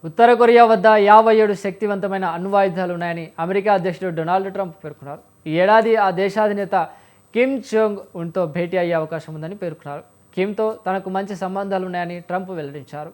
ఉత్తర Korea వద్ద 57 శక్తివంతమైన అణ్వాయుధాలు ఉన్నాయని అమెరికా అధ్యక్షుడు డొనాల్డ్ ట్రంప్ పేర్కొన్నారు. ఈ ఏడాది ఆ దేశాధినేత కిమ్ జోంగ్ ఉన్తో భేటీ అయ్యే అవకాశం ఉందని పేర్కొన్నారు. కిమ్తో తనకు మంచి సంబంధాలు ఉన్నాయని ట్రంప్ వెల్లడించారు.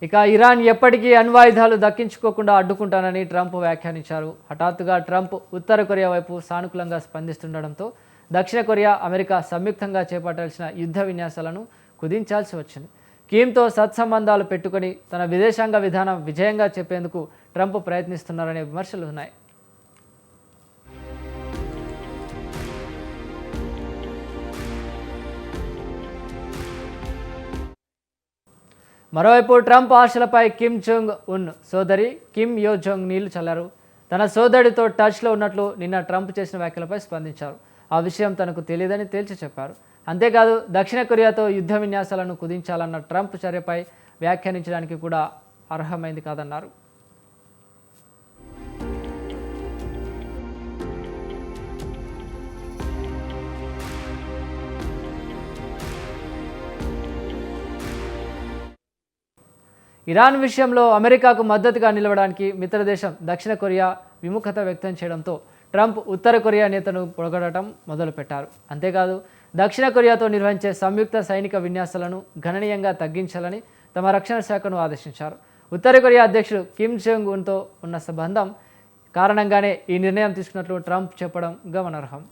ఇక ఇరాన్ ఎప్పటికీ అణ్వాయుధాలు దక్కించుకోకుండా అడ్డుకుంటానని ట్రంప్ వ్యాఖ్యానించారు. హఠాత్తుగా ట్రంప్ ఉత్తర కొరియా వైపు సానుకూలంగా స్పందిస్తుండడంతో దక్షిణ కొరియా, అమెరికా సంయుక్తంగా చేపట్టాల్సిన యుద్ధ విన్యాసాలను కుదించాల్సి వచ్చింది. కిమ్తో సత్సంబంధాలు పెట్టుకుని తన విదేశాంగ విధానం విజయంగా చెప్పేందుకు ట్రంప్ ప్రయత్నిస్తున్నారనే విమర్శలు ఉన్నాయి. మరోవైపు ట్రంప్ ఆశలపై కిమ్ జోంగ్ ఉన్ సోదరి కిమ్ యో జోంగ్ నీళ్లు చల్లారు. తన సోదరుడితో టచ్లో ఉన్నట్లు నిన్న ట్రంప్ చేసిన వ్యాఖ్యలపై స్పందించారు. ఆ విషయం తనకు తెలియదని తేల్చి చెప్పారు. అంతేకాదు దక్షిణ కొరియాతో యుద్ధ విన్యాసాలను కుదించాలన్న ట్రంప్ చర్యపై వ్యాఖ్యానించడానికి కూడా అర్హమైంది కాదన్నారు. ఇరాన్ విషయంలో అమెరికాకు మద్దతుగా నిలవడానికి మిత్రదేశం దక్షిణ కొరియా విముఖత వ్యక్తం చేయడంతో ట్రంప్ ఉత్తర కొరియా నేతను పొగడటం మొదలుపెట్టారు. అంతేకాదు దక్షిణ కొరియాతో నిర్వహించే సంయుక్త సైనిక విన్యాసాలను గణనీయంగా తగ్గించాలని తమ రక్షణ శాఖను ఆదేశించారు. ఉత్తర కొరియా అధ్యక్షుడు కిమ్ జోంగ్ ఉన్తో ఉన్న సంబంధం కారణంగానే ఈ నిర్ణయం తీసుకున్నట్లు ట్రంప్ చెప్పడం గమనార్హం.